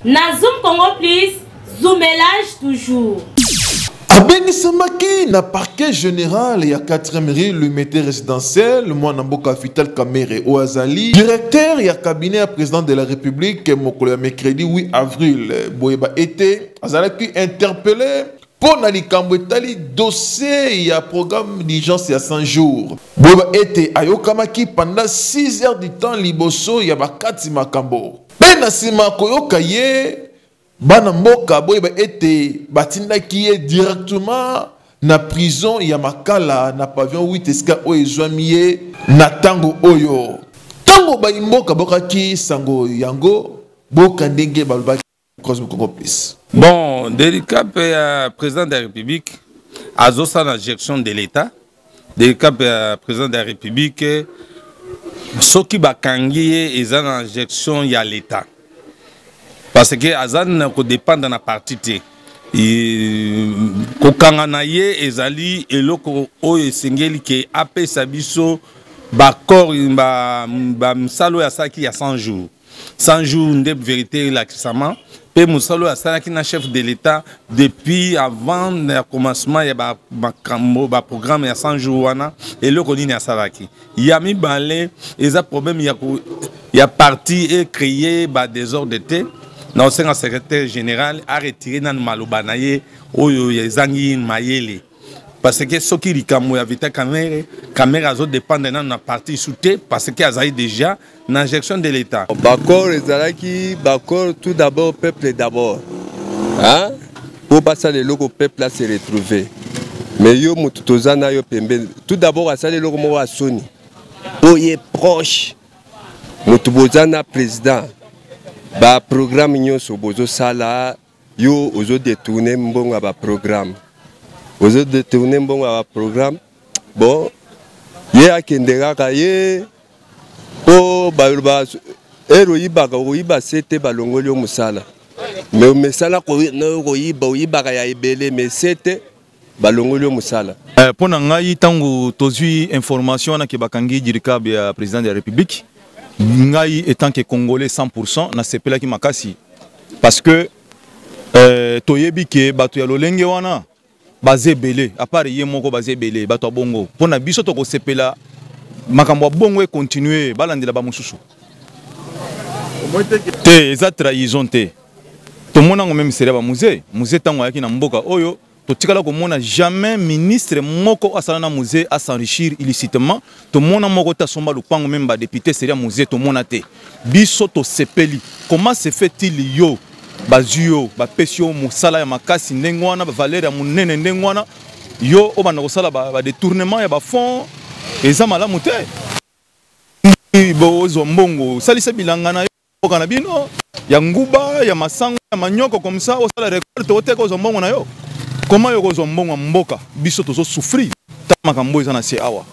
Na Zoom Congo Plus, zoomelage toujours. Abeni Samaki, na parquet général, il y a 4e rue, le métier résidentiel, le mois Namboka Vital Kamere Oazali, directeur, il y a cabinet à président de la République, Mokolo mercredi 8 avril, Boyeba été, Azalaki interpellé, pour Nalikambo Etali, dossier, il y a programme d'urgence il y a 100 jours. Boyeba été, Ayokamaki, pendant 6 heures du temps, Liboso, il y a 4 Makambo. Benasima Koyokaye, bana mboka boyeba ete batinda qui est directement na prison ya makala na pavillon 8 eska o ezwamiye na tango oyo tango ba mboka boka ki sango yango boka ndenge balobaki Cosmo Congo Plus. Bon, délicat président de la République azosa na gestion de l'État, délicat président de la République soki bakangi eza na gestion ya l'État. Parce que Azan ne dépend de la partie T. Kokanganaye ezali eloko oyo singeli ke AP Sabiso bakor ba msalo ya saki ya 100 jours. 100 jours de vérité l'accessoirement. Pe msalo ya saki na chef de l'État depuis avant le commencement ya ba programme ya 100 jours wana eloko nini ya salaki. Yami balé eza problème ya parti et créé ba désordre de non, c'est un secrétaire général a retiré dans le malobanaye oyo yazangi mayele parce que ce qui rikamu ya vita caméra zo dépend de la partie soutée parce que azaï déjà dans gestion de l'État. Bakor ezalaki bakor tout d'abord peuple d'abord. Hein? Pour passer le logo peuple à se retrouver. Mais yo mututozana yo pembe tout d'abord asale le logo mo wa Sony. Oye proche mutubozana président. Ba programme nyonso bozo sala yo ozo détourner mbongo ba programme ozo détourner mbongo ba programme bon ye akendera ka ye po ba ero yibaka oyiba sete balongoli yo musala mais mesala ko no ko yiba ka ya ebele mais sete balongoli yo musala pona ngai tango tozui information na ke bakangi dirikab ya président de la République. Ngai étant que Congolais 100%, na sepela ki makasi parce que toyebi ke bato ya lolenge wana bazé belé à part ye moko bazé belé bato bongo pona biso to ko sepela makambo bongo e continuer balandela ba mususu te eza trahison te to mona ngo même seria ba musée tango yaki na mboka oyo to tikala ko mona jamais ministre moko asala na musée à s'enrichir illicitement to mona moko ta somba lupango même ba député seria musée to mona te biso to sepeli comment se fait-il yo bazuyo ba pesio musala ya makasi ndengwana ba valeur ya munene ndengwana yo obana ko sala ba détournement ya ba fonds eza malamu te bo zombongo salisa bilanga na yo kana bino ya nguba ya masango ya manyoko comme ça o sala récolte o te ko zombongo na yo. Comment yo zombongo mboka biso tozo souffrir tamakambo eza na se awa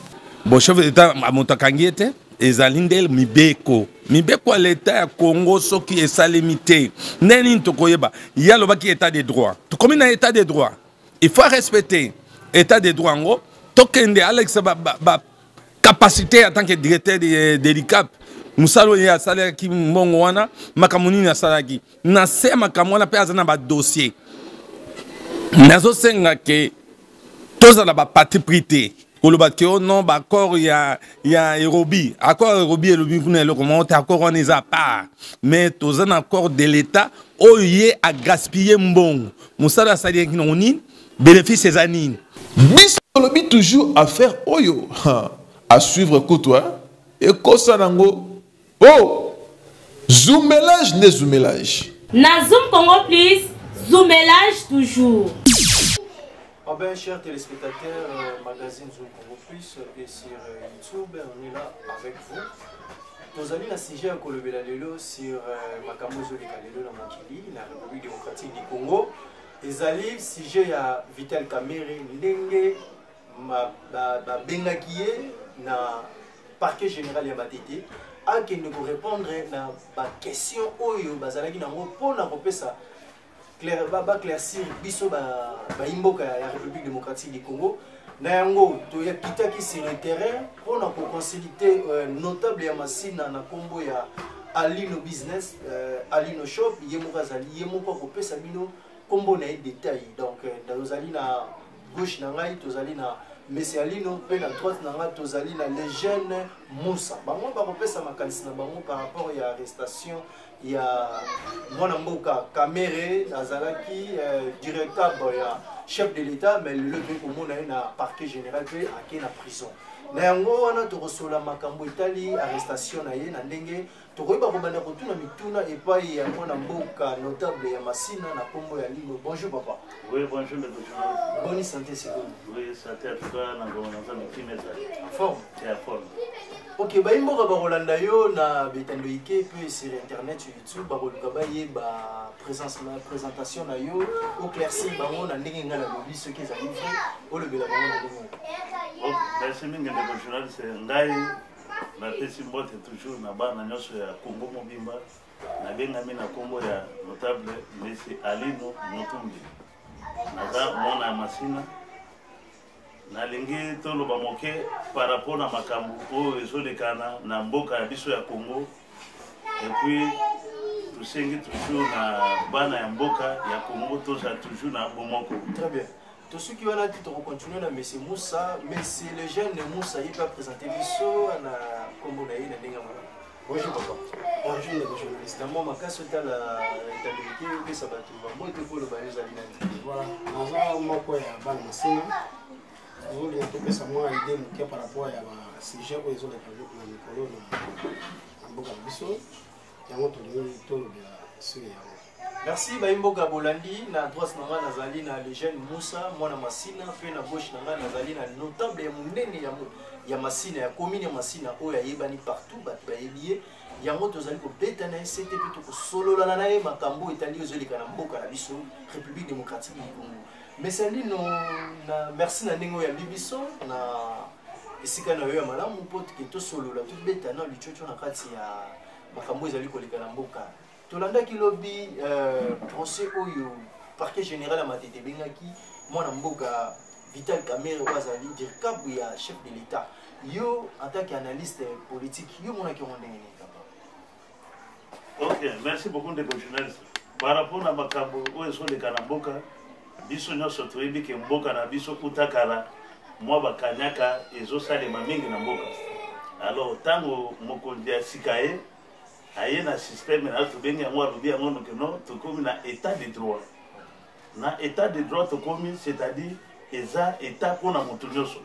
bon chef d'État amotakangete ezalindel mibeko à l'État ya Congo soki esalimité neni tokoyeba ya lobaki état de droit to comme na état de droit il faut respecter état de droit ngo tokende Alex ba capacité en tant que directeur de l'ICAP musalo ya salaire ki mbongo wana makamuni na salaki na se makamona pe azana ba dossier. Nazo senga ke toza la ba parti prité koloba ke non ba accord ya Nairobi accord Nairobi elobi kuna eloko monte accord on est à part mais toza na accord de l'État oye a gaspiller mbongo musala sali ki noni bénéfice ezanine bis lobi toujours à faire oyo à suivre côtois et kosanango oh zoomelage ne zoomelage Na Zoom Congo Plus, zoomelage toujours. Ah ben, chers téléspectateurs, magazine Zoom Congo Plus et sur YouTube, on est là avec vous. Nous avons un sujet à Kolobela Lelo sur Makamozo de Kalelo na Mokili, la République démocratique du Congo. Les alliés, sujet à Vital Kamere, Ndenge, Bengakie, na parquet général Yamatete. À qui nous répondre à la question oyo bazalaki na pour na kopesa claircir biso imboka ya République démocratique du Congo na yango to ya kitaki sur le terrain pour na consulter notable ya masina na kombo ya Alino Business, Alino Shop, Yemo Razali, Yemo Kopé Sabino, combo na détail. Donc, dans Alina gauche, Nangai, Tozalina, Messi Alino, Pen à droite, Nanga, Tozalina, les jeunes Moussa. Bango, Kopé Samakansi, Bango par rapport à l'arrestation. Il y a Mwanamboka Kamere, Azalaki, directeur, chef de l'État, mais le truc au monde a un parquet général qui est en prison. Nango wana tokosola makambo itali arrestation na ye na ndenge tokoyeba kobanda kotuna mituna epai ya mwana mboka notable ya Masina na kombo ya Lino. Bonjour papa. Oui, bonjour le journaliste. Bonne santé c'est bon. Oui, santé à toi na gouvernement de Kimeza. Forme. C'est à forme. OK, ba imboka ba Rolanda yo na betando ike puis sur internet sur YouTube ba koluka ba ye ba présence na présentation na yo au clairci bango na ndenge ngala lobi ce qui est arrivé au le bela bango na ndenge. OK, merci mingi le journaliste ngai na pesi mbote toujours na bana nyonso ya Congo mobimba na benga mina kombo ya notable Messi Alino Mutumbi. Naza mona Masina nalingi toloba moke par rapport na makambo oyo ezolekana na mboka ya biso ya Congo et puis tosengi toujours na bana ya mboka ya Congo toza toujours na bomoko. Très bien. Tous ceux qui vont là, tu continuer na Messi Moussa, mais c'est le jeune Moussa il va présenter biso na kombo na ye na ndenge mala. Bonjour papa. Bonjour les journalistes. D'abord ma casse est à la rétablir que ça va tout. Moi tu peux le bailler à l'identité. Voilà. Naza moko ya bana Masina. Nous les topé ça moi idée moké par rapport à la sujet où ils ont les projets na mikolo na mboka biso. Yango to le sur ya. Merci Baimboka Bolandi na droite nanga nazali na le jeune Moussa mwana Masina pe na gauche nanga nazali na notable ya munene ya Masina ya commune ya Masina oyo yebani partout bat ba yebie yango tozali ko beta na CT pe to ko solola na ye makambo etali ozolika na mboka na biso République démocratique du Congo. Mais sali no na merci na ndenge ya bibiso na esika na yo ya malamu pote ke to solola to beta na lichocho na kati ya makambo ezali koleka na mboka. Tolanda Kilobi, procès oyo parquet général à Matete Bengaki, mwana mboka Vital Kamerhe Wazali, directeur ya chef de l'État. Yo en tant qu'analyste politique, yo mona ki ondenge ni papa. OK, merci beaucoup de journalistes. Par rapport à makambo oyo ezoleka na mboka, biso nyonso toyebi ke mboka na biso kutakala mwa bakanyaka ezosalema mingi na mboka. Alors tango mokonzi ya sikaye aye na système na to bengi yango alobi yango no to komi na état de droit. Na état de droit to komi c'est-à-dire eza état pona moto nyonso.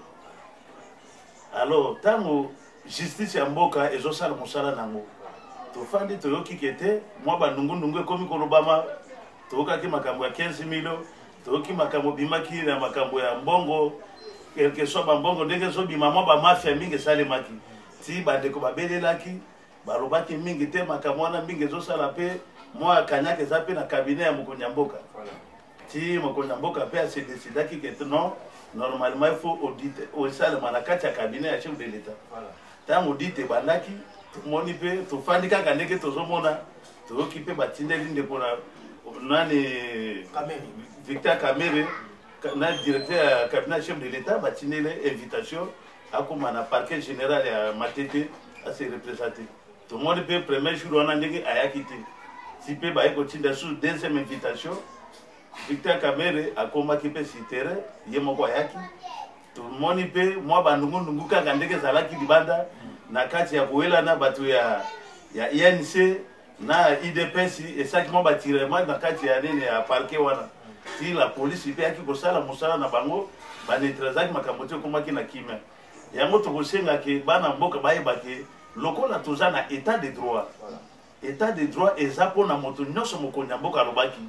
Alors tango justice ya mboka ezosala mosala nango. To fandi to yoki kete mwa bandungu ekomi kolobama to okaki makambo ya 15 millions to yoki makambo bimaki na makambo ya mbongo quelque soit ba mbongo ndenge so bimama ba mafia mingi salemaki. Ti bandeko babelelaki balobaki mingi te makambo wana mingi ezosala pe mwa kanyaka eza pe na cabinet ya mokonzi ya mboka. Ti mokonzi ya mboka pe ase décidaki que non normalement il faut auditer osalema na kati ya cabinet ya chef de l'État. Ntango audit ebandaki tomoni pe tofandi kaka ndenge tozomona toyoki pe batindeli ndeko na nani Victor Kamerhe na directeur ya cabinet chef de l'État batindeli invitation akoma na parquet général ya Matete à se représenter. Tout le monde peut premier jour on a dit ayaki te. Si peut ba eko tinda sous deuxième invitation, Victor Kamerhe a combattu pe si terrain, yemoko ayaki. Tout le monde peut moi bandungu kaka ndenge zalaki libanda na kati ya boela na batu ya INC na IDPS et ça qui m'a batirement na kati ya nene ya parquet wana. Si la police peut yaki ko sala musala na bango ba netrezaki makambote komaki na kimia. Yango to kosenga ke bana mboka bayeba ke lokola toza na état de droit. État de droit eza pona moto nyonso mokonzi mboka lobaki.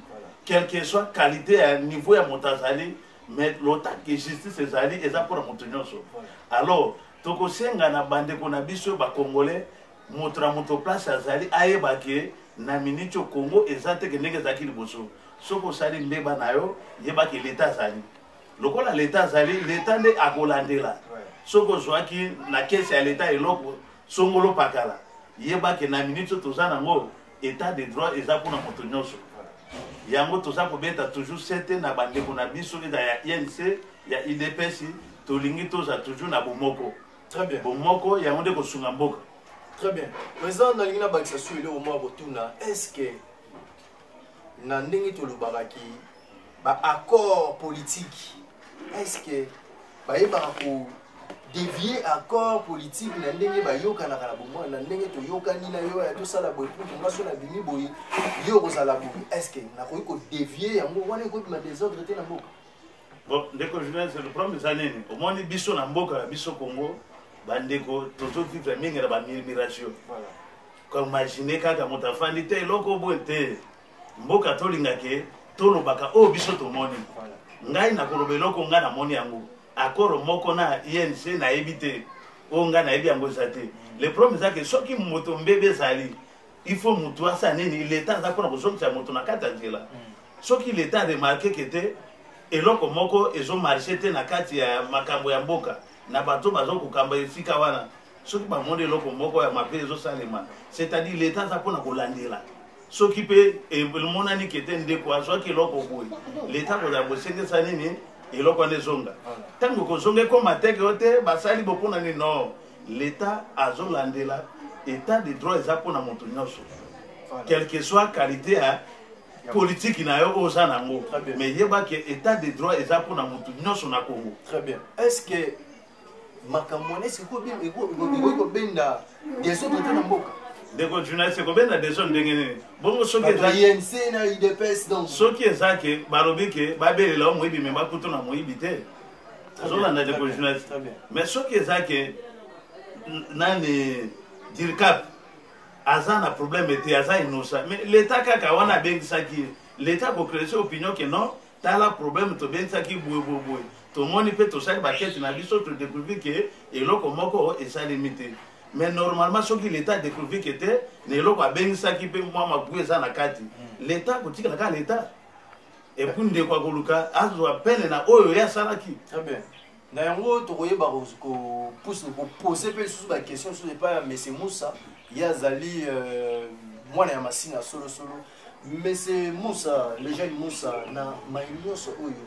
Quelle que soit qualité à niveau ya motazali mais l'autant que justice ezali eza pona moto nyonso. Alors to kosenga na bandeko na biso ba congolais moto place azali ayeba ke na minute au Congo eza te ke ndenge zaki liboso. Soko sali mbeba nayo yeba ke l'état azali. Lokola l'état azali l'état nde akolandela. Soko zwaki na kesi ya l'état eloko songolo pakala yeba ke na minute toza nango état de droit eza pona moto nyonso yango toza kobeta toujours certain na bandeko na biso eza ya INC ya IDPS tolingi toza toujours na bomoko. Très bien. Bomoko yango nde kosunga mboka Très bien. Président, dans l'Union Baksa sur le moment est-ce que dans l'accord politique, est-ce que dévier accord politique na ndenge ba yoka na kala bomwa na ndenge to yoka ni na yo ya to sala boy pour to na bimi boy yo kozala boy est-ce que na ko dévier yango wana ko ma désordre te na mboka bon ndeko journal c'est le problème ça nini au moins biso na mboka biso Congo bandeko toto vivre mingi na ba migration voilà comme imaginer kaka motafandi te loko bote mboka to lingake to lobaka o biso to moni voilà ngai na kolobe loko nga na moni yango akoro moko na INC na ebité onga na ebi yango zate le problème c'est que soki moto mbebe sali il faut mutu asa nini l'état za kona kozokisa moto na kata nzela soki l'état remarqué que te eloko moko ezo marché te na kati ya makambo ya mboka na bato bazo kokamba efika wana soki ba monde eloko moko ya mabe ezo salema c'est-à-dire l'état za kona kolandela soki pe le monani que te ndeko soki eloko boy l'état ko za bosenge sa nini eloko nezonga tango kozonga ko mateke ote basali bopona ni non l'état azolandela état de droit eza pona moto nyonso quelle que soit qualité à politique na yo oza nango mais yeba que état de droit eza pona moto nyonso na Congo. Très bien. Est-ce que makamone est-ce que bien ego benda des autres na mboka de ko journaliste ko benda des autres ndengene bongo soki eza INC na IDPS donc soki eza ke balobi ke babelela o moyibi me bakuto na moyibi te azolanda de ko journaliste mais soki eza ke nani dirkap aza na problème te aza innocent mais l'état kaka wana bengisaki l'état ko créer opinion que non tala problème to bengisaki boy to moni pe to sali baketi na biso to découvrir que eloko moko eza limité mais normalement soki l'état découvrir que te ne eloko abengisaki pe mwa mabuye eza na kati l'état kotikala ka l'état et puis ndeko akoluka azwa pene na oyo ya salaki. Très bien. Na yango tokoyeba ko poser pe sous ba question sur pas monsieur Moussa ya zali mwana ya masina solo monsieur Moussa le jeune Moussa na maïnyoso oyo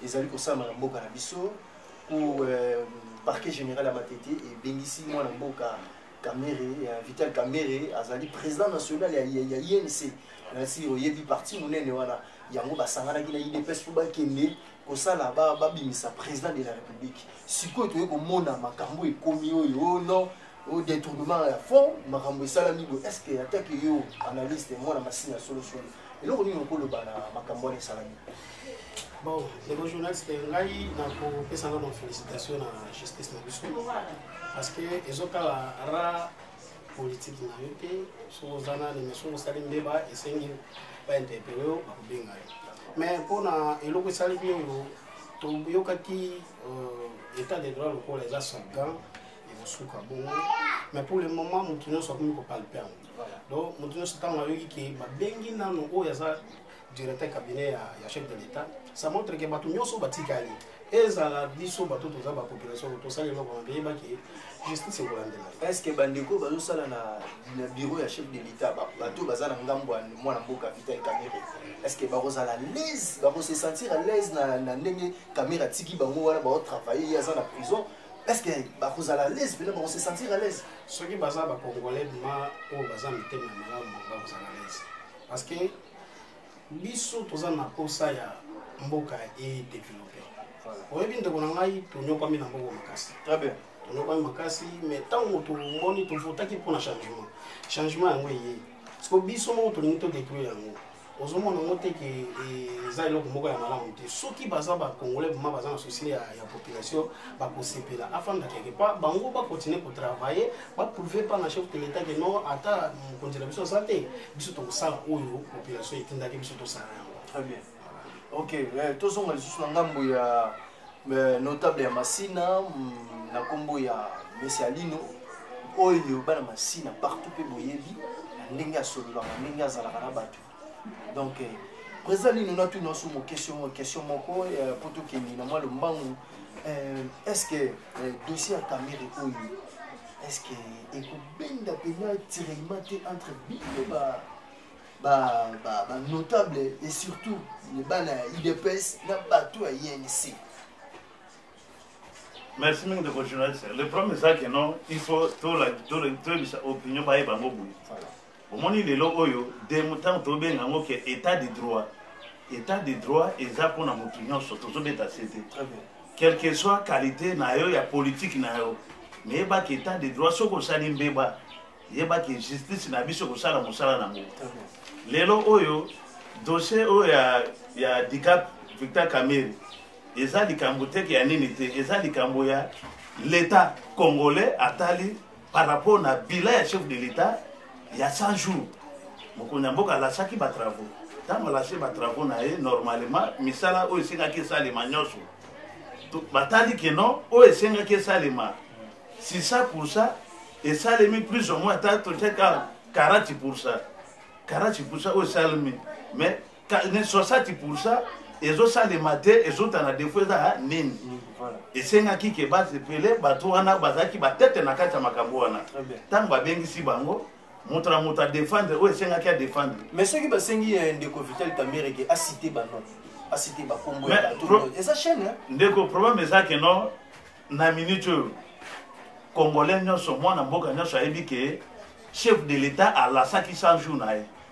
ezali ko sama na mboka na biso pour parquet général à Matete et bengisi mwana mboka Kamere Vital Kamere azali président national ya INC na si oyebi parti munene wana yango basangana ki na IDPS pour ba kende kosala ba bimisa président de la République siko to yeko mona makambo ekomi oyo non au détournement à fond makambo salami bo est-ce que attaque yo analyste mwana masina solo et là on est ko le bana makambo ne salami. Bon, les journalistes ngai na ko pesa na félicitations na justice na biso parce que ezoka ra politique na yote so zana les mesures salimbe ba esengi ba interpeller ba kubenga mais pona eloko salimbe yo to yokaki état de droit local les assaillants et suka bon mais pour le moment mutu nyonso ko palper donc mutu nyonso tanga yoki ke ba bengi nano o yaza directeur cabinet ya chef de l'état ça montre que batu nyonso batikali ezala biso batu toza ba population to sala loko na beba ke justice ekolandela. Est-ce que bandeko bazo sala na bureau ya chef de l'état batu bazala ngambo mwana mboka Vital Kamere est-ce que bakozala à l'aise bako se sentir à l'aise na ndenge Kamera tiki bango wana ba travailler yaza na prison est-ce que bakozala à l'aise bena bako se sentir à l'aise soki baza ba congolais ma o baza mitema malamu bakozala à l'aise parce que biso toza na posa ya mboka e développer oyebi ndeko na ngai tonyokwami na mboka makasi très bien tonyokwami makasi mais ntango tomoni tovotaki mpona changement yango eye parceque biso moko tolingi todétruire yango ozomona yango te ke eza eloko moko ya malamu te soki baza bacongolais vraimen baza na souci ya population bakosepela afanda quelque part bango bakontinue kotravailler baprouve mpa na chef de l'état ke non ata mokonzi na biso aza te biso tokosala oyo population etindaki biso tosala yango. Très bien. Ok, tozonga lisusu na ngambo ya notable ya Masina na kombo ya Monsieur Alino oyo bana Masina partout pe boyebi na ndenge asololaka ndenge azalaka na bato donc président nous na tout nos question moko pour tout qui na moi le mbangu est-ce que dossier à Kamere oyo est-ce que ekobenda pena tirement entre bino ba notable et surtout les bana IDPS na bato à INC Merci de continuer. Le problème c'est que non, il faut tout l'opinion ba eba ngobu. Au moment il est là oyo de mutant to benga ngo ke état de droit. État de droit eza pour na mutunyo surtout zo beta cité. Quelle que soit qualité na yo ya politique na yo. Mais ba ke état de droit soko sali mbeba. Yeba ke justice na biso ko sala musala na ngo. Lelo oyo dossier oyo ya Dicap Victor Kamere. Eza likambo te ya nini te, eza likambo ya l'État congolais atali par rapport na bilan ya chef de l'État ya 100 jours. Mokonzi mboka la saki ba travaux. Tango la saki ba travaux na ye normalement misala o esenga ke salema nyoso. To batali ke non o esenga ke salema 600% et salemi plus ou moins ta to 40%. 40% o salemi mais 60% les autres salles matin les autres en a des fois ça nini et c'est nga qui ke base pelé bato wana bazaki ba tête na kati makambo wana tant ba bengi si bango montra défendre o c'est nga qui a défendre mais ceux qui ba sengi ndeko Vital Kamere qui a cité ba non a cité ba kombo ya tout et ça chaîne ndeko problème ça que non na minute congolais nyonso mwana mboka nyonso ayebi ke chef de l'état a la saki 100 jours na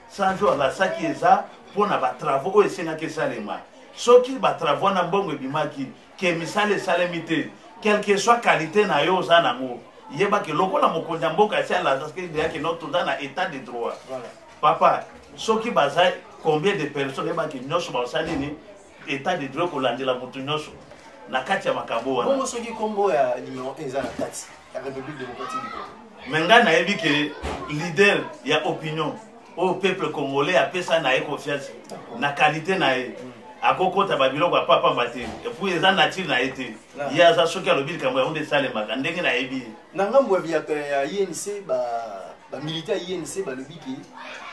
100 jours la saki eza pour na ba travaux o c'est nga ke salema soki ba travaux na mbongo bimaki ke misale salemité quelle que soit qualité na yo za nango yeba ke lokola mokonzi mboka sia la parce que il y a que notre dans état de droit voilà. Papa soki baza combien de personnes yeba ke nyoso ba salini état de droit ko landela mutu nyoso na kati ya makambo wana bongo soki kombo ya numéro 1 za na kati ya République démocratique du Congo menga na yebi ke leader ya opinion au peuple congolais a pesa na confiance na qualité na ye akokota babiloko ya papa mbate et puis eza nature na été ya za soki alobi likambo ya onde salema ndenge na yebi na ngambo ya INC ba militaire INC balobi ki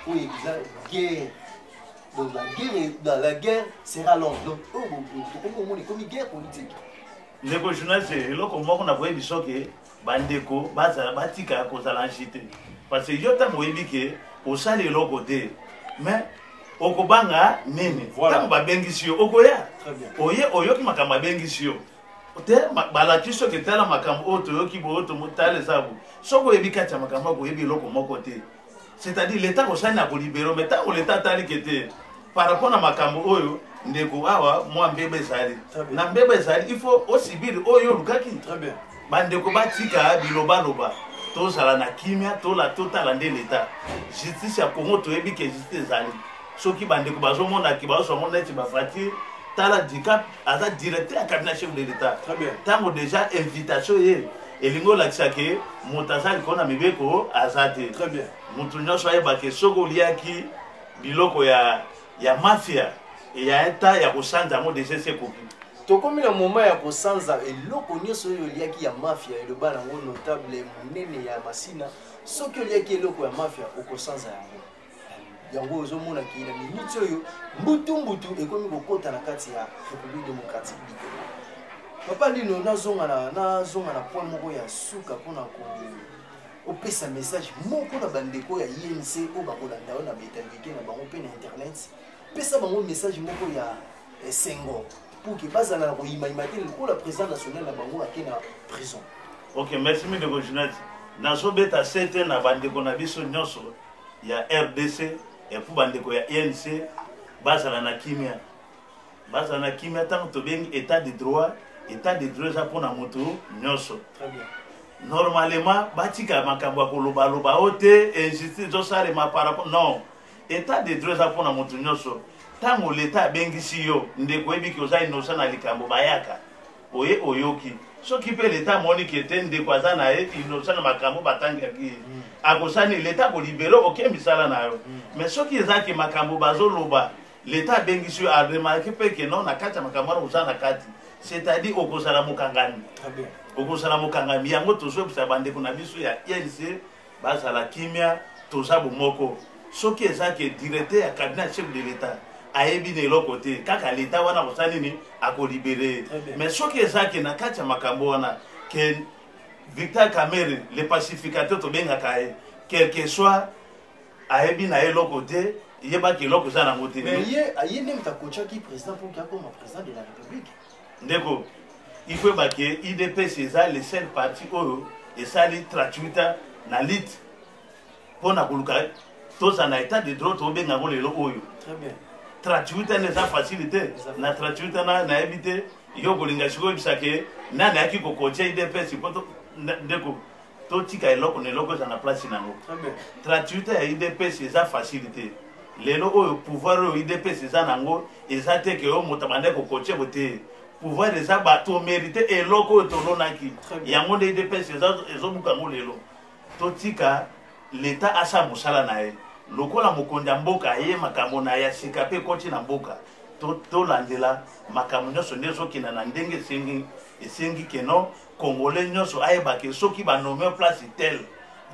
o eza guerre donc la guerre sera longue donc on moni comme guerre politique ndeko journaliste eloko moko na boyebi soki bandeko bazala batika kozala njite parce que yo tango oyebi ke osali eloko te mais okobanga nini tango babengisi yo okoya oye oyoki makambo abengisi yo te balaki soki tala makambo oyo toyoki boyo tomotala ezabu soki oyebi kati ya makambo okoyebi eloko moko te c'est-à-dire l'état kosali na kolibero mais tango l'état ataliki te par rapport na makambo oyo ndeko awa mwa mbeba ezali na mbeba ezali il faut osibiri oyo olukaki bandeko batika bilobaloba tozala na kimia totala nde l'état justice ya Congo toyebi ke justice ezali soki bandeko bazomona ki bazomona neti bafati tala Dicap aza directeur ya cabinet chef de l'état tango déjà invitation ye elingi olakisa ke moto aza likolo na mibeko aza te moto nyonso ayeba ke soki oliaki biloko ya mafia ya eta ya kosanza yango déjà se kopi tokomi na moment ya kosanza eloko nyonso oyo oliaki ya mafia eloba nango notable monene ya masina soki oliaki eloko ya mafia okosanza yango ozomona ki na minute oyo mbutu ekomi kokota na kati ya République démocratique du Congo papa lino nazonga na point moko ya suka mpona opesa message moko na bandeko ya INC oyo bakolanda oyo na baétablissements na bango mpe na internet pesa bango message moko ya sengo pour que bazala na koyimayima te lokola président national na bango ake na prison. Ok, merci ndeko journaliste nazobeta sete na bandeko na biso nyonso ya RDC epu bandeko ya INC bazala na kimia tango tobengi état de droit eza mpona moto nyonso normalement batika makambo ya kolobaloba o te injustice ezosalema par rapport non état de droit eza mpona moto nyonso tango l'état abengisi yo ndeko oyebiki oza innocent na likambo bayaka oye oyoki soki mpe l'état amoni ke te ndeko aza na ye innocent na makambo batangaki akosani l'état kolibere oke misala na yo mais soki ezaki makambo bazoloba l'état abengisi yo aremarke mpe ke non na kati ya makambo wana oza na kati c'est-à-dire okozala mokangami yango tozobisa bandeko na biso ya INC bazala kimia toza bomoko soki ezaki directeur ya cabinet chef de l'état ayebi na eloko te kaka l'état wana kosala nini akolibere mais soki ezaki na kati ya makambo wana ke Victor Kamere le pacificateur tobengaka ye quel que soit ayebi na eloko te yebaki eloko eza nango te mais ye nde moto akotiaki président pour que akoma président de la République ndeko il faut que IDPS eza les seuls partis oyo esali 38 ans na lit pona koluka toza na état de droit tobenga ngo lelo oyo. Très bien. 38 ans eza facilité na 38 ans na éviter yo kolinga siko bisake na na ki kokocha IDPS poto ndeko to tika eloko ne loko za na place nango. Très bien. 38 ans ya IDPS eza facilité. Lelo oyo pouvoir oyo IDPS eza nango eza te ke yo motabande kokocha bote. Pouvoir eza bato mérité eloko tolonaki. Yango de IDPS ezo bukango lelo. To tika l'état asa musala na ye. Lokola mokonda mboka ye makambo na ya sikape koti na mboka. To landela makambo nyonso ndezo kina na ndenge esengi keno congolais nyonso ayebake soki ba nommer place tel.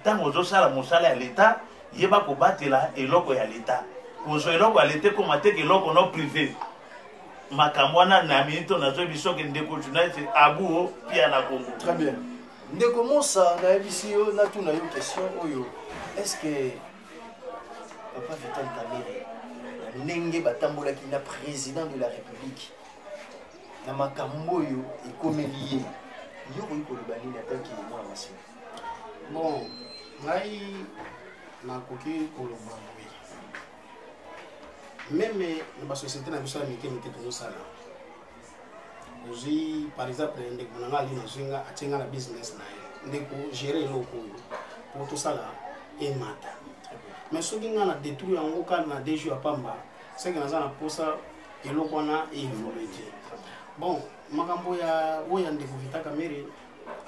Tango zo sala musala ya l'état yeba ko batela eloko ya l'état. Kozo eloko ya l'état ko mateke eloko no privé. Makambo na na minito na zo biso ke ndeko journaliste abuo pia na Congo. Très bien. Ndeko Mosa na ebisio na tuna yo question oyo. Est-ce que Papa Vital Kamerhe ndenge batambolaki na président de la République na makambo oyo ekomeli yo koyikoloba nini ataki mwa masi? Bon, ngai nakoki koloba boye. Même na basociété na biso ya mike mike tozosala ozwi par exemple ndeko na nga ali nazwinga atinga na business na ye ndeko gérer eloko oyo po tosala emata. Mais soki nga na détruire yango kaka na DG ya pamba seke naza na posa eloko wana evolue te. Bon, makambo ya oyo ndeko Vital Kamerhe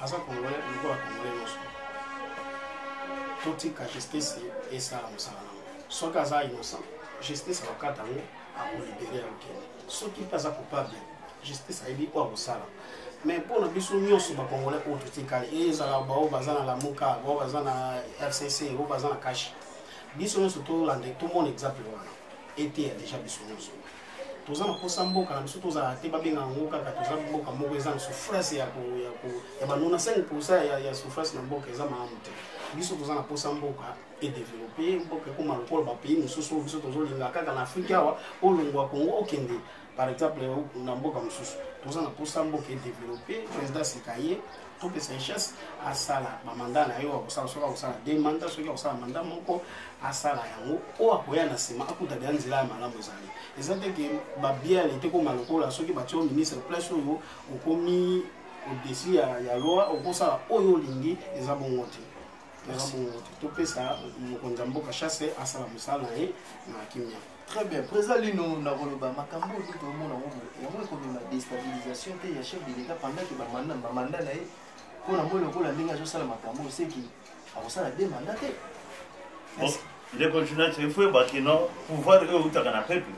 aza congolais lokola congolais nyonso totika justice esala mosala nango. Soki aza innocent justice akokata yango akolibere akokende. Soki mpe aza coupable justice ayebi oyo akosala. Mais pour na biso nyonso bacongolais oyo totikali ezala bao baza na Lamuka, bao baza na FCC, bao baza na Kashi, biso nyonso tolanda tomona exemple wana ete ya déjà biso nyonso toza na posa mboka na biso tozala te babenga yango kaka toza mboka moko eza na souffrance ya banona 5% ya souffrance na mboka eza malamu te. Biso toza na posa mboka edéveloppe mboka ekoma lokola bapays mosusu oyo biso tozolinga kaka na Afrique awa olongo ya Congo okende par exemple na mboka mosusu toza na posa mboka edéveloppe président Sekaye topesa richesse asala bamanda na yo akosala soki akosala 2 mandats soki akosala manda moko asala yango oyo akoya na nsima akuta bya nzela ya malamu ezali eza te ke babiale te koma lokola soki batio ministre place oyo okomi odesi ya loi okosala oyo olingi eza bongo te. Topesa mokonzi ya mboka chasse asala mosala na ye na kimia. Très bien. Président Lino Nakoloba, makambo tout le monde a eu une déstabilisation de chef de l'État pendant que le mandat n'a eu pour la moelle au la ligne à Jossala Makambo, c'est qui a ça la démandaté. Les continuants, c'est fou, non, pouvoir eux ou t'as peuple.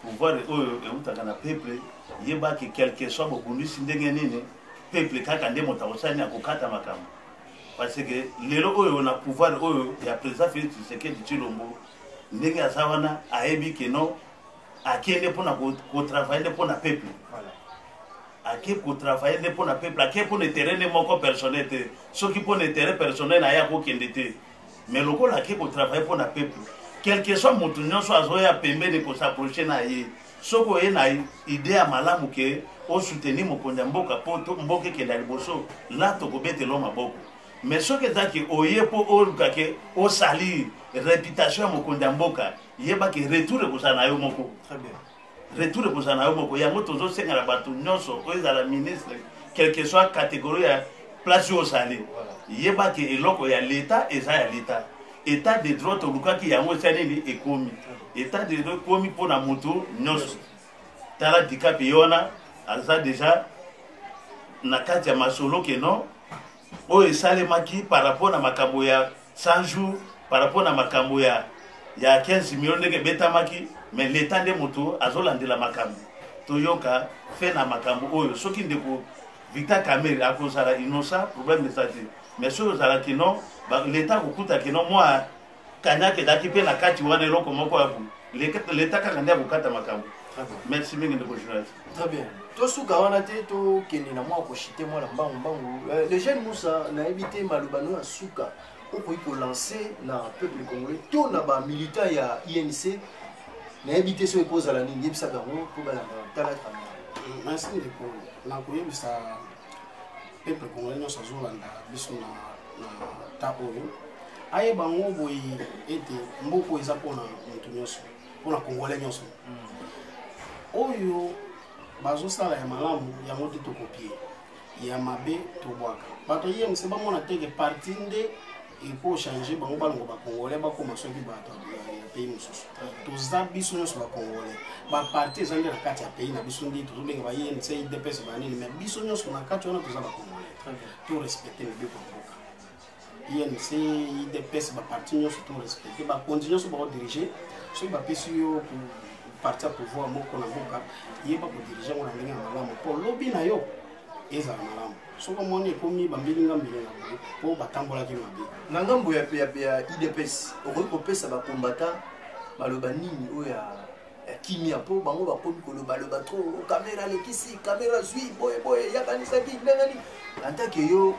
Pouvoir eux ou t'as peuple, il y a que quelque soit au bonus indégané, peuple, quand on démonte au sein, il y a Kokata Makambo. Parce que les locaux on a pouvoir eux, il y a président Félix Tshisekedi de Tshilombo. Ndenge asawana ayebi keno akende pona ko travailler pour na peuple. Voilà. Ake ko travailler pour na peuple, ake pour le terrain moko personnel te. Soki pour le terrain personnel aya ko kende te. Mais lokola ake ko travailler pour na peuple. Quel que soit mutu nyonso azoya pembeni ko s'approcher na ye. Soko ye na idée ya malamu ke o soutenir mokonda mboka poto mboka ke na liboso la to ko betelo maboko. Mais ce que tu oye pour olukake o sali réputation mokonda mboka yeba ke retour ko sana yo moko. Très bien. Retour ko sana yo moko yango tozo senga la batu nyonso o za la ministre quelle que soit catégorie ya place au sali. Yeba ke eloko ya l'état eza ya l'état. État de droit to lukaki yango sali ni ekomi. État de droit komi pona mutu nyonso. Tala dikapi yona aza déjà na kati ya masolo ke non. O esalemaki par rapport à makambo ya 100 jours par rapport à makambo ya 15 millions de betamaki mais l'état de moto azolandela makambo toyoka fait na makambo oyo soki ndeko Vital Kamerhe akozala innocent problème de santé mais so ozala kino l'état kokuta kino moi kanyake daki pe na kati wana eloko moko abu l'état kaka ndia kokata makambo. Merci mingi ndeko journaliste. Très bien. Tosuka wana te to kende na mwa ko chiter mwa mbangu mbangu. Le jeune Moussa na évité malubano ya suka oko iko lancer na peuple congolais to na ba militant ya INC na évité so epoza la nini yebisa bango ko bala tala kama. merci ndeko nakoyebisa peuple congolais nyonso azolanda biso na ta oyo ayeba ngo boye ete mboka eza mpona moto nyonso mpona congolais nyonso oyo bazosala ya malamu yango te tokopie ya mabe tobwaka bato yemse bamona teke parti nde epo changer bango balongo bacongolais bakoma soki bato ya pays mosusu toza biso nyonso bacongolais baparti eza nde na kati ya pays na biso nde tozobenga bayenc idps banini mais biso nyonso na kati wana toza bacongolais torespecte mibeko ya mboka INC idps baparti nyonso torespecte bakonzi nyonso baodirige soki bapesi yo parti ya pouvoir moko na mboka yeba kodirige ngo na ndenge ya malamu mpo lobi na yo ezala malamu soki omoni ekomi bambilinga mbilinga boye mpo batambolaki mabe na ngambo ya idps okoki kopesa bakombata baloba nini oyo ya kimia mpo bango bakomi kolobaloba tro kamera lekisi kamera zwi boyeboye yakanisaki ndengani antake yo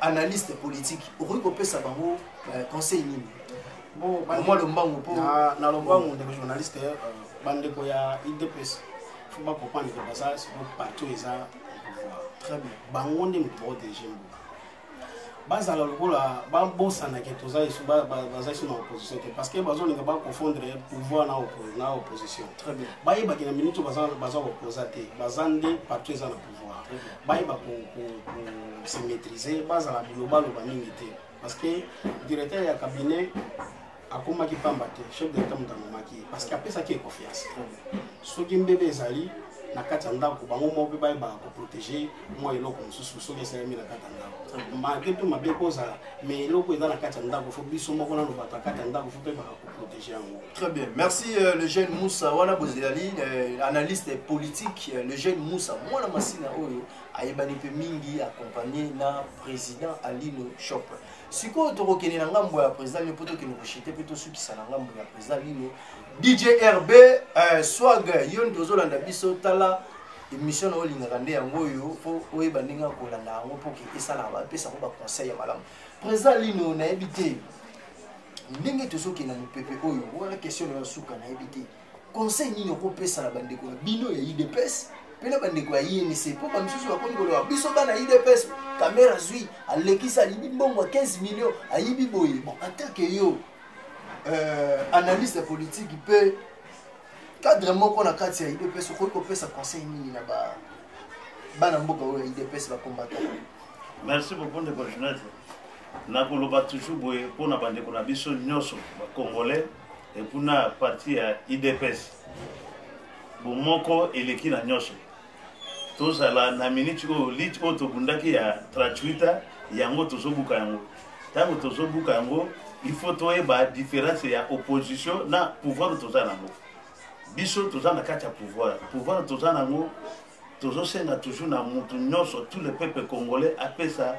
analyste politique okoki kopesa bango conseil nini mwa lombango mpo na lombango ndeko journaliste bandeko ya idps fo bakopandeke baza siko partout eza très bien bango nde moto baodirige mboka bazala lokola babosanake toza esu baza esu na opposition te parce que bazolinga baconfondre pouvoir na opposition très bien bayebaki na minute baza opposa te baza nde partout eza na pouvoir bayeba se maîtriser bazala bilobaloba mingi te parce que directeur ya cabinet akomaki pamba te chef d'état moto amemaki parce que apesaki confiance soki mbebe ezali na kati ya ndako bango moko mpe bayebaka koprotege mwa eloko mosusu soki esalemi na kati ya ndako malgré to mabe kozala mais eloko eza na kati ya ndako fo biso moko nano bato ya kati ya ndako fo mpe baka koprotege yango. Très bien, merci le jeune Moussa wana bozali analyste politique le jeune Moussa mwana masina oyo ayebani mpe mingi accompagné na président Alino Shop sikoyo tokokende na ngambo ya président Lino mpo tokende koshite mpe tosukisa na ngambo ya président Lino DJ RB swag yo tozolanda biso tala émission na olingaka nde yango oyo mpo oyeba ndenge akolanda yango mpo ke esalaka bapesako baconseil ya malamu président Lino nayebi te ndenge tozokenda mopepe oyo wana question na suka nayebi te conseil nini okopesa na bandeko na bino ya idps mpe na bandeko ya INC mpo bamisusu bakomi koloba biso bana idps kamera zwi alekisa alibi mbongo 15 millions ayibi boye bon atake yo analyste politique mpe cadre moko na kati ya idps okoki kopesa conseil nini na bana mboka oyo ya idps bakombata. Merci beaucoup ndeko journaliste nakoloba toujours boye mpona bandeko na biso nyonso bacongolais epuna parti ya idps bomoko eleki na nyonso tozala na minute oyo lit oyo tobundaki ya 38 yango tozobuka yango ntango tozobuka yango il faut toyeba différence ya opposition na pouvoir toza nango biso toza na kati ya pouvoir toza nango tozosenga toujours na mutu nyonso tout le peuple congolais apesa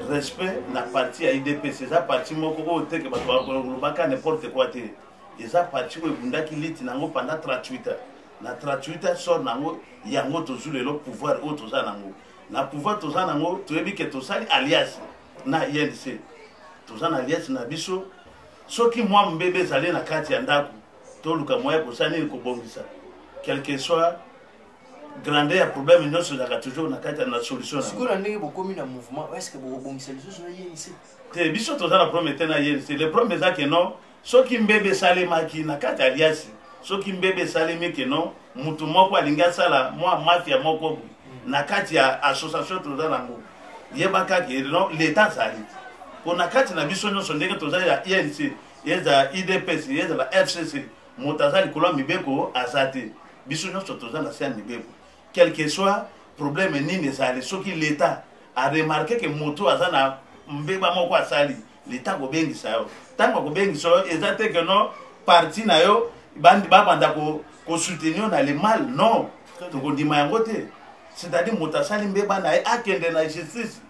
respect na parti ya IDPS eza parti moko oyo teke bato balobaka n'importe quoi te eza parti oyo ebundaki liti nango pendant 38 ans na 38 sort nango yango tozwi lelo pouvoir oyo toza nango na pouvoir toza nango toyebi ke tosali alliance na INC toza na alliance na biso soki mwa mbebe ezali na kati ya ndako toluka moya kosala nini kobongisa quelque soit grandeur ya problème nyonso ezalaka toujours na kati na solution sikoyo na ndenge bokomi na mouvement est ce que bokobongisa lisusu na INC te biso toza na problème te na INC le problème eza ke non soki mbebe esalemaki na kati ya alliance soki mbebe esalemi ke non mutu moko alingi asala mwa mafia moko na kati ya association toza nango yebaka ke non l'état azali mpo na kati na biso nyonso ndenge toza ya INC yeza IDPS yeza la FCC moto aza likolo ya mibeko aza te biso nyonso toza na se ya mibeko quel que soit problème nini ezali soki l'état a remarqué que moto aza na mbeba moko asali l'état kobengisa yo ntango akobengisa yo eza te ke no parti na yo babanda kosoutenir na le mal non tokondima yango te c'est-à-dire moto asali mbeba na ye akende na justice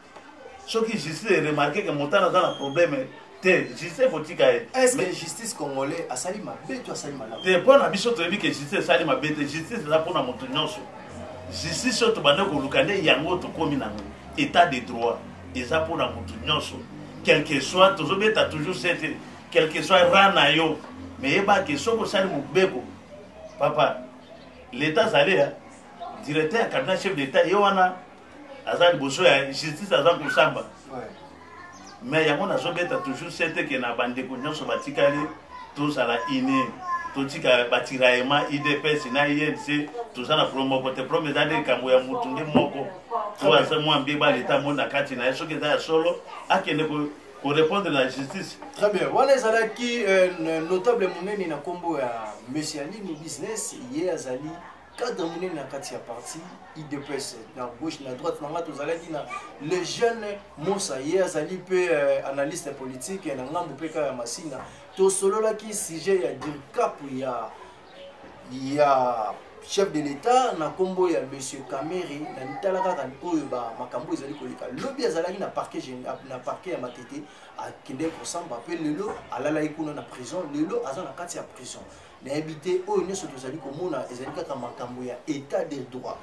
soki justice eremarqué que moto aza na problème te justice kotika ye est-ce que justice congolais asali mabe to asali malamu te mpo na biso toyebi ke justice esali mabe te justice eza mpona moto nyonso justice oyo tobanda koluka nde yango tokomi nango état de droit eza mpona moto nyonso quel que soit tozobeta toujours sete quel que soit ra na yo me yebake soki osali mobeko papa l'état azali directeur ya cabinet chef d'état ye wana aza liboso ya justice aza kosamba mais yango nazobeta toujours sete ke na bandeko nyonso batikali tozala ine totika batiraema idps na inc toza na promoko te prome eza nde likambo ya mutu nde moko to aza mwambie baleta mo na kati na ye soki eza ya solo akende korépondre na justice. Très bien. Wana ezalaki notable monene na kombo ya monsieur Alino business ye azali cadre monene na kati ya parti IDPS na gauche na droite na ngato zalaki na le jeune Moussa ye azali pe analyste politique na ngambo pe ka ya Masina to sololaki sujet ya dircap ya chef de l'état na kombo ya monsieur Kameri na nitala kaka oyo ba makambo ezali koleka lobi azalaki na parquet ya Matete akende kosamba pe lelo alala ikuna na prison lelo aza na kati ya prison na habité oyo nyonso tozali komona ezali kaka makambo ya état de droit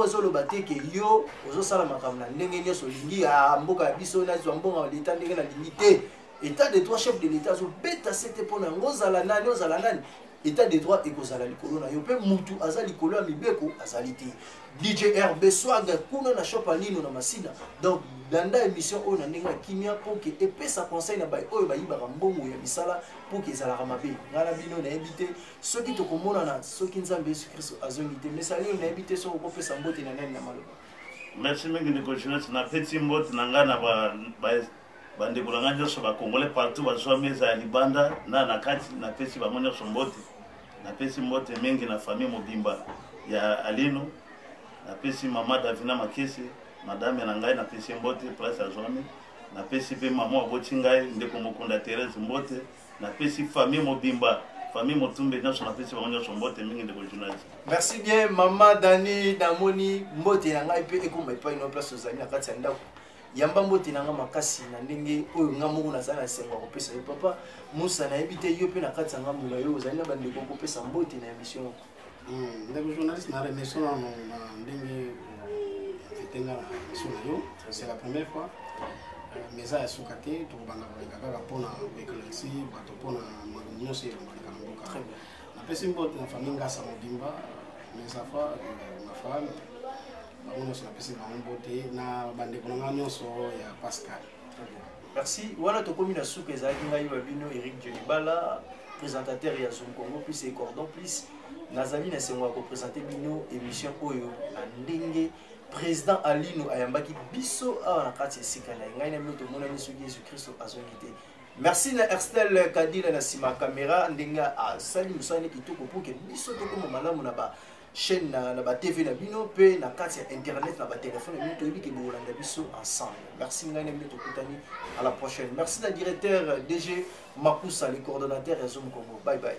ezoloba te ke yo ozosala makambo na ndenge nyonso olingi mboka ya biso nazwa mbongo l'état ndenge na lingi te état de droit chef de l'état azobeta sete mpona yango ozala nani état de droit ekozala likolo na yo pe mutu aza likolo ya mibeko azali te DJ RB Swag kuna na shop Alino na Masina donc landa émission oyo na ndenge ya kimia po ke epesa conseil na bai oyo bayibaka mbongo ya misala po ke ezalaka mabe ngana bino nayebi te soki tokomonana soki nzambe Yesu Kristo azongi te mesali oyo nayebi te soki okopesa mbote na nani na maloba. Merci mingi ndeko journaliste na petit mbote na nga na bandeko na nga nyonso bakongole partout bazwa meza ya libanda na kati napesi bango nyonso mbote napesi mbote mingi na famille mobimba ya Alino napesi mama Davina Makese madame na ngai napesi mbote place azwami napesi pe mama aboti ngai ndeko mokunda Thérèse mbote napesi famille mobimba famille motumbe nyonso napesi bango nyonso mbote mingi ndeko journaliste. Merci bien mama Dani Damoni mbote na ngai pe ekomba epai na place ozali na kati ya ndako yamba mbote nanga makasi na ndenge oyo nga moko nazala na sengo kopesa yo papa Moussa na yebi te yo pe na kati ya ngambo na yo ozali na bandeko kopesa mbote na émission. Ndeko journaliste na remission na ndenge etenga na émission na yo c'est la première fois meza ya suka te tokobanda koleka kaka mpona koéclairci bato mpona makambo nyonso elongaleka na mboka napesi mbote na famille Ngasa Mobimba mes enfants ma femme bango napesi bango mbote na bandeko na nga nyonso ya Pascal. Merci. Wana tokomi na suka ezalaki ngai babino Eric Djonibala présentateur ya Zoom Congo plus et Cordon plus nazali na sengo ya kopresente bino émission oyo na ndenge président Alino ayambaki biso awa na kati ya sika na ngai na bino tomonani soki Yesu Kristo azongi te. Merci na Erstel Kadila na sima caméra ndenge asali mosala kitoko po ke biso tokoma malamu na ba chaîne na ba TV na bino pe na kati ya internet na ba téléphone na bino toyebi ke bolanda biso ensemble. Merci ngai na bino tokutani à la prochaine. Merci na directeur DG Makusa le coordonnateur ya Zoom Congo. Bye bye.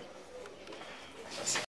Merci.